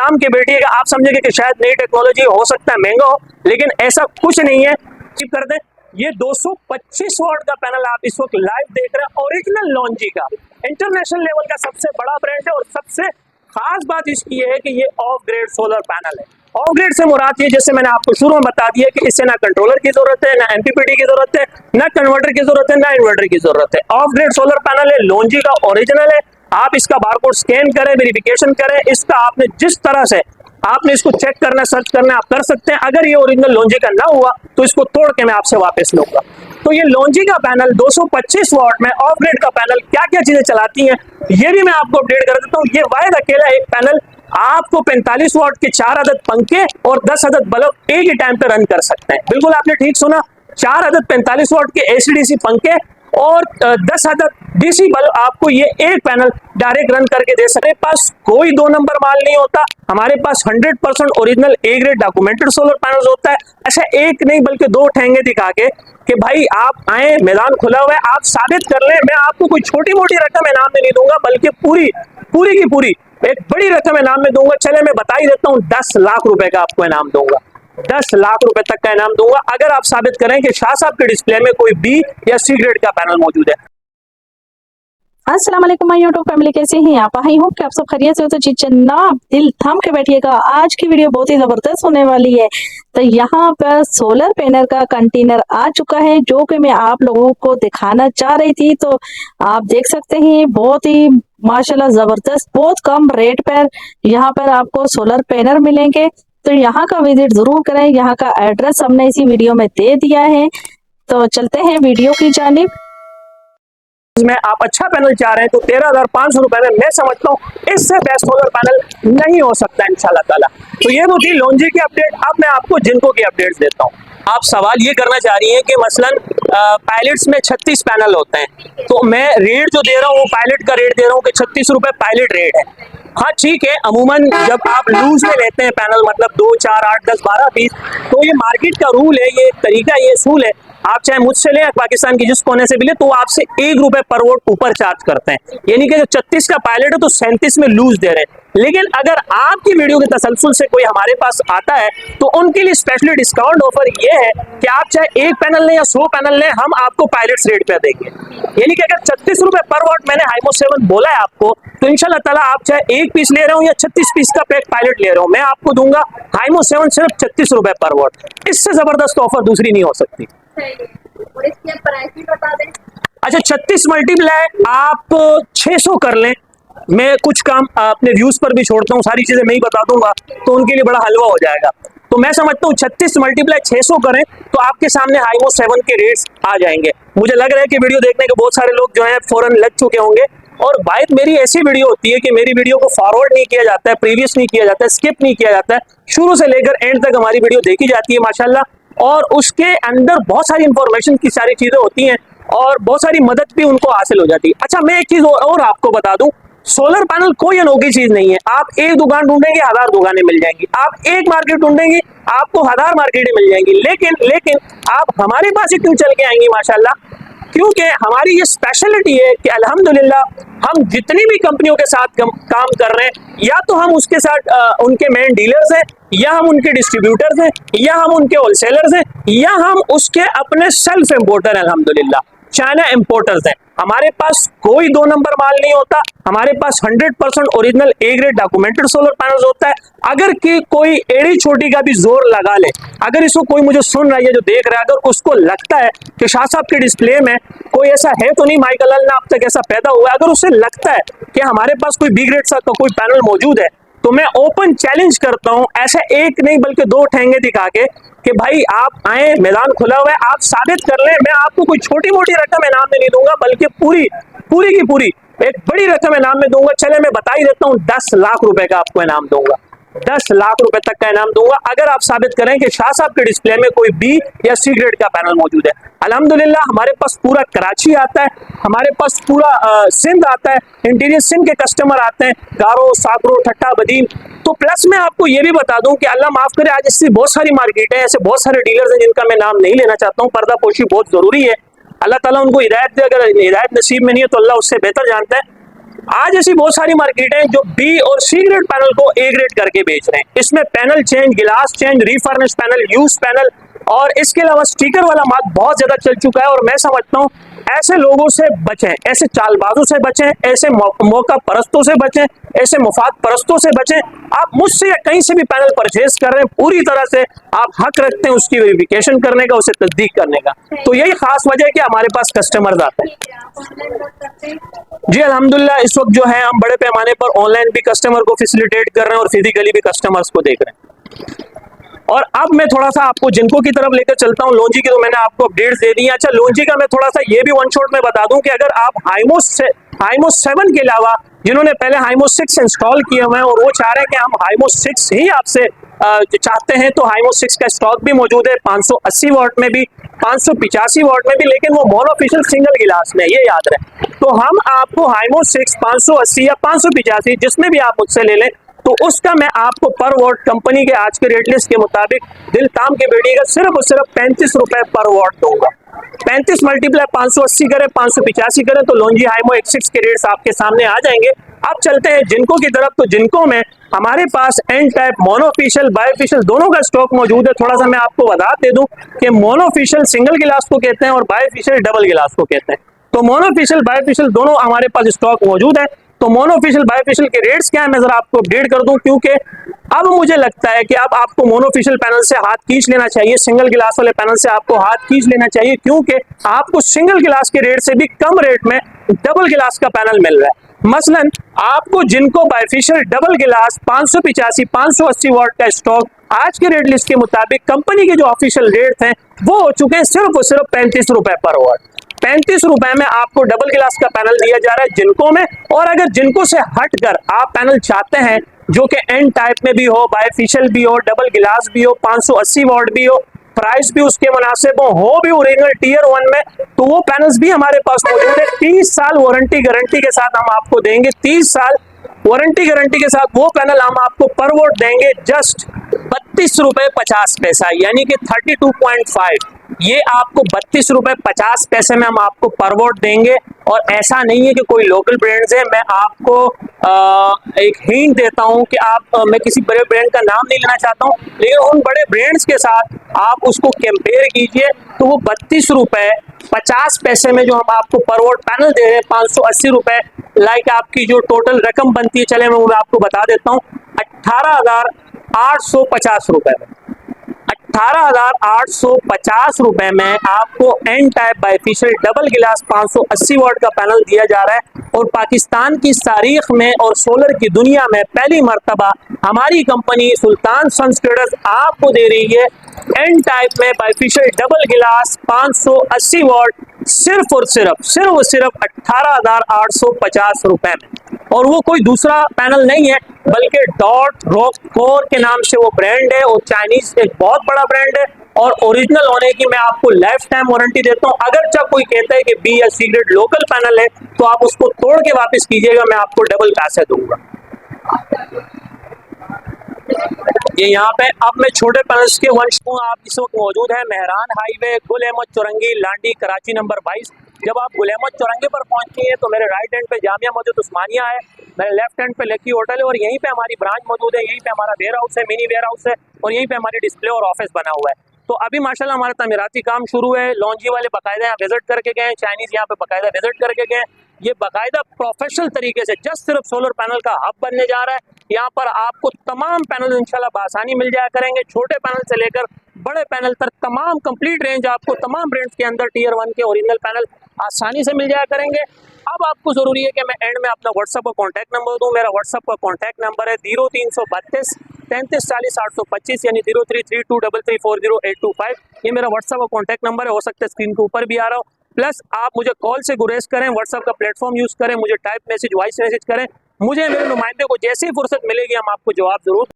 थाम के बैठिएगा। आप समझेंगे कि शायद नई टेक्नोलॉजी हो सकता है महंगा हो, लेकिन ऐसा कुछ नहीं है। कर दें, ये 225 वॉट का पैनल आप इस वक्त लाइव देख रहे हैं, ओरिजिनल लॉन्जी का, इंटरनेशनल लेवल का सबसे बड़ा ब्रांड है। और सबसे खास बात इसकी है कि ये ऑफ ग्रेड सोलर पैनल है। ऑफ ग्रेड से मुराद ये, जैसे मैंने आपको शुरू में बता दिया कि इससे ना कंट्रोलर की जरूरत है, ना एमपीपीटी की जरूरत है, ना कन्वर्टर की जरूरत है, ना इन्वर्टर की जरूरत है। ऑफ ग्रेड सोलर पैनल है, लॉन्जी का ओरिजिनल है। आप इसका बारकोड स्कैन करें, वेरिफिकेशन करें, इसका आपने जिस तरह से आपने इसको चेक करना, सर्च करना आप कर सकते हैं। अगर ये ओरिजिनल लॉन्जी का ना हुआ तो इसको तोड़ के मैं आपसे वापस लूंगा। तो ये लॉन्जी का पैनल 225 वॉट में ऑफ ग्रेड का पैनल क्या क्या चीजें चलाती हैं ये भी मैं आपको अपडेट कर देता हूँ। ये वाहिद अकेला एक पैनल आपको 45 वॉट के 4 अदद पंखे और 10 अदद बल्ब एक ही टाइम पे रन कर सकते हैं। बिल्कुल आपने ठीक सुना, 4 अदद 45 वॉट के एसीडीसी पंखे और 10 अदद डीसी बल्ब आपको ये एक पैनल डायरेक्ट रन करके दे सकते हैं। पास कोई 2 नंबर माल नहीं होता, हमारे पास 100% original A grade documented solar panel होता है। ऐसा एक नहीं बल्कि 2 ठेंगे दिखा के कि भाई आप आए, मैदान खुला हुआ है, आप साबित कर लें। मैं आपको कोई छोटी मोटी रकम इनाम में नहीं दूंगा, बल्कि पूरी की पूरी एक बड़ी रकम इनाम में दूंगा। चले मैं बता ही देता हूँ, 10 लाख रुपए का आपको इनाम दूंगा। 10 लाख रुपए तक का इनाम दूंगा अगर आप साबित करें कि शाह साहब के डिस्प्ले में कोई बी या सी ग्रेड का पैनल मौजूद है। अस्सलाम वालेकुम माय यूट्यूब फैमिली, कैसे हैं आप? आई होप कि आप सब खैरियत से हो। तो चीज़ दिल थाम के बैठिएगा, आज की वीडियो बहुत ही जबरदस्त होने वाली है। तो यहाँ पर सोलर पैनल का कंटेनर आ चुका है जो कि मैं आप लोगों को दिखाना चाह रही थी। तो आप देख सकते हैं बहुत ही माशाल्लाह जबरदस्त, बहुत कम रेट पर यहाँ पर आपको सोलर पैनल मिलेंगे। तो यहाँ का विजिट जरूर करें। यहाँ का एड्रेस हमने इसी वीडियो में दे दिया है। तो चलते हैं वीडियो की जानिब। में आप अच्छा पैनल चाह रहे हैं तो 13,500 रुपए में मैं समझता हूँ इससे बेस्ट सोलर पैनल नहीं हो सकता इंशाल्लाह ताला। तो ये तो थी लॉन्जी की अपडेट। अब मैं आपको जिनको की अपडेट्स देता हूँ। आप सवाल ये करना चाह रही हैं कि मसलन पायलट्स में 36 पैनल होते हैं, तो मैं रेट जो दे रहा हूँ वो पायलट का रेट दे रहा हूँ कि 36 रुपए पायलट रेट है। हाँ ठीक है, अमूमन जब आप लूज में लेते हैं पैनल, मतलब 2, 4, 8, 10, 12 पीस, तो ये मार्केट का रूल है, ये तरीका, ये असूल है। आप चाहे मुझसे लें, पाकिस्तान की जिस कोने से भी ले, तो आपसे 1 रुपए पर वोट ऊपर चार्ज करते हैं। यानी कि जो 36 का पायलट है तो 37 में लूज दे रहे हैं। लेकिन अगर आपकी वीडियो के तसलसल से कोई हमारे पास आता है तो उनके लिए स्पेशली डिस्काउंट ऑफर ये है कि आप चाहे 1 पैनल लें या 100 पैनल लें, हम आपको पायलट्स रेट पे देंगे। यानी कि अगर 36 रुपए पर वॉट मैंने हाइमो 7 बोला है आपको, तो इंशाल्लाह ताला आप चाहे 1 पीस ले रहे हो या 36 पीस का पैक पायलट ले रहे हो, मैं आपको दूंगा हाइमो 7 सिर्फ 36 रुपए पर वॉट। इससे जबरदस्त ऑफर दूसरी नहीं हो सकती। और इसके प्राइस भी बता दें। अच्छा, 36 मल्टीप्लाई आप 600 कर लें। मैं कुछ काम अपने व्यूज पर भी छोड़ता हूँ, सारी चीजें मैं ही बता दूंगा तो उनके लिए बड़ा हलवा हो जाएगा। तो मैं समझता हूँ 36 मल्टीप्लाई 600 करें तो आपके सामने हाइमो 7 के रेट्स आ जाएंगे। मुझे लग रहा है कि वीडियो देखने के बहुत सारे लोग जो हैं फौरन लग चुके होंगे। और बात मेरी ऐसी वीडियो होती है कि मेरी वीडियो को फॉरवर्ड नहीं किया जाता है, प्रीवियस नहीं किया जाता है, स्किप नहीं किया जाता है, शुरू से लेकर एंड तक हमारी वीडियो देखी जाती है माशाल्लाह। और उसके अंदर बहुत सारी इंफॉर्मेशन की सारी चीजें होती हैं और बहुत सारी मदद भी उनको हासिल हो जाती है। अच्छा, मैं एक चीज और आपको बता दूं, सोलर पैनल कोई अनोखी चीज नहीं है। आप एक दुकान ढूंढेंगे, 1000 दुकानें मिल जाएंगी। आप एक मार्केट ढूंढेंगे, आपको 1000 मार्केटें मिल जाएंगी। लेकिन आप हमारे पास ही क्यों चल के आएंगी माशाल्लाह? क्योंकि हमारी ये स्पेशलिटी है कि अल्हम्दुलिल्लाह हम जितनी भी कंपनियों के साथ काम कर रहे हैं, या तो हम उसके साथ उनके मेन डीलर्स हैं, या हम उनके डिस्ट्रीब्यूटर्स हैं, या हम उनके होलसेलर्स हैं, या हम उसके अपने सेल्फ इंपोर्टर हैं। अल्हम्दुलिल्लाह चाइना इंपोर्टर्स हैं। हमारे पास कोई 2 नंबर माल नहीं होता। हमारे पास 100% original A grade documented solar panels होता है। अगर कि कोई एड़ी छोटी का भी जोर लगा ले, अगर इसको कोई मुझे सुन रहा है, जो देख रहा है, अगर उसको लगता है कि शाह साहब के डिस्प्ले में कोई ऐसा है तो नहीं, माइकल अल ना अब तक ऐसा पैदा हुआ है, अगर उसे लगता है कि हमारे पास कोई बी ग्रेड का कोई पैनल मौजूद है, तो मैं ओपन चैलेंज करता हूं, ऐसे एक नहीं बल्कि 2 ठेंगे दिखा के कि भाई आप आए, मैदान खुला हुआ है, आप साबित कर लें। मैं आपको कोई छोटी मोटी रकम इनाम में नहीं दूंगा, बल्कि पूरी की पूरी एक बड़ी रकम इनाम में दूंगा। चले मैं बता ही देता हूँ, 10 लाख रुपए का आपको इनाम दूंगा। 10 लाख रुपए तक का इनाम दूंगा अगर आप साबित करें कि शाह साहब के डिस्प्ले में कोई बी या सी ग्रेड का पैनल मौजूद है। अल्हम्दुलिल्लाह हमारे पास पूरा कराची आता है, हमारे पास पूरा सिंध आता है, इंटीरियर सिंध के कस्टमर आते हैं, गारो, सागरो, ठट्टा, बदीन। तो प्लस मैं आपको ये भी बता दूं कि अल्लाह माफ करे, आज इससे बहुत सारी मार्केट है, ऐसे बहुत सारे डीलर्स हैं जिनका मैं नाम नहीं लेना चाहता हूँ। पर्दापोशी बहुत जरूरी है, अल्लाह ताला उनको हिदायत दे। अगर हिदायत नसीब में नहीं है तो अल्लाह उससे बेहतर जानता है। आज ऐसी बहुत सारी मार्केटें जो बी और सी ग्रेड पैनल को ए ग्रेड करके बेच रहे हैं। इसमें पैनल चेंज, गिलास change, refurnish panel, use panel और इसके अलावा स्टिकर वाला माल बहुत ज्यादा चल चुका है। और मैं समझता हूं ऐसे लोगों से बचें, ऐसे चालबाजों से बचें, ऐसे मौका परस्तों से बचें, ऐसे मुफाद परस्तों से बचें। आप मुझसे या कहीं से भी पैनल परचेज कर रहे हैं, पूरी तरह से आप हक रखते हैं उसकी वेरिफिकेशन करने का, उसे तस्दीक करने का। तो यही खास वजह है कि हमारे पास कस्टमर्स आते हैं। आप ऑनलाइन वर्क करते हैं? जी अल्हम्दुलिल्लाह, इस वक्त जो है हम बड़े पैमाने पर ऑनलाइन भी कस्टमर को फैसिलिटेट कर रहे हैं और फिजिकली भी कस्टमर्स को देख रहे हैं। और अब मैं थोड़ा सा आपको जिनको की तरफ लेकर चलता हूं। लोंजी की तो मैंने आपको अपडेट्स दे दी हैं। अच्छा, लोंजी का मैं थोड़ा सा ये भी वन शॉट में बता दूं कि अगर आप हाइमो 7 के अलावा जिन्होंने पहले हाइमो 6 इंस्टॉल किए हुए हैं और वो चाह रहे हैं कि हम हाइमो 6 ही आपसे चाहते हैं, तो हाइमो 6 का स्टॉक भी मौजूद है, 580 वॉट में भी, 585 वॉट में भी, लेकिन वो मोनोफिशियल सिंगल गिलास में, ये याद रहे। तो हम आपको हाइमो 6 580 या 585 जिसमें भी आप मुझसे ले लें, तो उसका मैं आपको पर वॉट कंपनी के आज के रेट लिस्ट के मुताबिक दिल ताम के बेटी का सिर्फ और सिर्फ 35 रुपए पर वॉट दूंगा। 35 मल्टीप्लाई 580 करें, 585 करें तो लोंजी हाइमो 6 के रेट्स आपके सामने आ जाएंगे। अब चलते हैं जिनको की तरफ। तो जिनको में हमारे पास एन टाइप, मोनोफिशियल, बायोफिशियल दोनों का स्टॉक मौजूद है। थोड़ा सा मैं आपको बता दे दूं कि मोनोफिशियल सिंगल गिलास को कहते हैं और बायोफिशियल डबल गिलास को कहते हैं। तो मोनोफिशियल, बायोफिशियल दोनों हमारे पास स्टॉक मौजूद है। तो मोनोफिशियल, बायोफिशियल के रेट्स क्या है मैं जरा आपको अपडेट कर दूं, क्योंकि अब मुझे लगता है कि अब आपको मोनोफिशियल पैनल से हाथ खींच लेना चाहिए, सिंगल गिलास वाले पैनल से आपको हाथ खींच लेना चाहिए, क्योंकि आपको सिंगल गिलास के रेट से भी कम रेट में डबल गिलास का पैनल मिल रहा है। मसलन आपको जिनको बायोफिशियल डबल गिलास 585 580 वॉट का स्टॉक आज के रेट लिस्ट के मुताबिक कंपनी के जो ऑफिशियल रेट हैं वो हो चुके हैं सिर्फ और सिर्फ 35 रुपए पर वॉट। 35 रुपए में आपको डबल गिलास का पैनल दिया जा रहा है जिनको में। और अगर जिनको से हटकर आप पैनल चाहते हैं जो कि एन टाइप में भी हो, बायोफिशियल भी हो, डबल गिलास भी हो, 580 वॉट भी हो, प्राइस भी उसके मुनासिब हो भी ओरिजिनल टीयर 1 में, तो वो पैनल्स भी हमारे पास मौजूद है। 30 साल वारंटी गारंटी के साथ हम आपको देंगे। 30 साल वारंटी गारंटी के साथ वो पैनल हम आपको पर वोट देंगे जस्ट 32 रुपए 50 पैसा, यानी कि 32.5। ये आपको 32 रुपए 50 पैसे में हम आपको पर वोट देंगे। और ऐसा नहीं है कि कोई लोकल ब्रांड्स है, मैं आपको एक हिंट देता हूं कि मैं किसी बड़े ब्रांड का नाम नहीं लेना चाहता हूं, लेकिन उन बड़े ब्रांड्स के साथ आप उसको कंपेयर कीजिए तो वो 32 रुपए 50 पैसे में जो हम आपको पर वोट पैनल दे रहे हैं, 580 रुपए लाइक आपकी जो टोटल रकम बनती है, चले मैं आपको बता देता हूँ, 18,850 रुपए में, 18,850 रुपए में आपको एन टाइप बायोफिशियल डबल गिलास 580 वॉट का पैनल दिया जा रहा है। और पाकिस्तान की तारीख में और सोलर की दुनिया में पहली मर्तबा हमारी कंपनी सुल्तान सन्स ट्रेडर्स आपको दे रही है एन टाइप में बायोफिशियल डबल गिलास 580 वॉट सिर्फ और सिर्फ 18,850 रुपए में। और वो कोई दूसरा पैनल नहीं है बल्कि डॉट रॉक कोर के नाम से वो ब्रांड है और चाइनीज एक बहुत बड़ा ब्रांड है और ओरिजिनल होने की मैं आपको लाइफ टाइम वारंटी देता हूं। अगर जब कोई कहता है कि बी या सी ग्रेड लोकल पैनल है तो आप उसको तोड़ के वापस कीजिएगा, मैं आपको डबल पैसे दूंगा। ये यहाँ पे अब मैं छोटे पैनल्स के वंश को आप इस वक्त मौजूद है मेहरान हाईवे, गुल अहमद चौरंगी, लांडी, कराची नंबर 22। जब आप गुल अहमद चौरंगी पर पहुंचती हैं तो मेरे राइट हैंड पे जामिया मस्जिद उस्मानिया है, मेरे लेफ्ट हैंड पे लकी होटल है और यहीं पे हमारी ब्रांच मौजूद है। यहीं पे हमारा वेयर हाउस है, मिनी वेयर हाउस है और यहीं पे हमारी डिस्प्ले और ऑफिस बना हुआ है। तो अभी माशाल्लाह हमारा तमीराती काम शुरू है। लॉन्जी वाले बाकायदा यहाँ विजिट करके गए, चाइनीज यहाँ पे बाकायदा विजिट करके गए। ये बाकायदा प्रोफेशनल तरीके से जस्ट सिर्फ सोलर पैनल का हब बनने जा रहा है। यहाँ पर आपको तमाम पैनल इंशाल्लाह बासानी मिल जाया करेंगे, छोटे पैनल से लेकर बड़े पैनल तक तमाम कंप्लीट रेंज आपको तमाम ब्रांड्स के अंदर टीयर 1 के ओरिजिनल पैनल आसानी से मिल जाया करेंगे। अब आपको जरूरी है कि मैं एंड में अपना व्हाट्सएप का कॉन्टैक्ट नंबर दूं। मेरा व्हाट्सएप का कॉन्टैक्ट नंबर है 0332 33 40 825 यानी 0332334085। ये मेरा व्हाट्सएप का कॉन्टैक्ट नंबर है, हो सकता है स्क्रीन के ऊपर भी आ रहा हो। प्लस आप मुझे कॉल से गुरेज करें, व्हाट्सएप का प्लेटफॉर्म यूज करें, मुझे टाइप मैसेज, वॉइस मैसेज करें, मुझे मेरे नुमाइंदे को जैसे ही फुर्सत मिलेगी हम आपको जवाब जरूर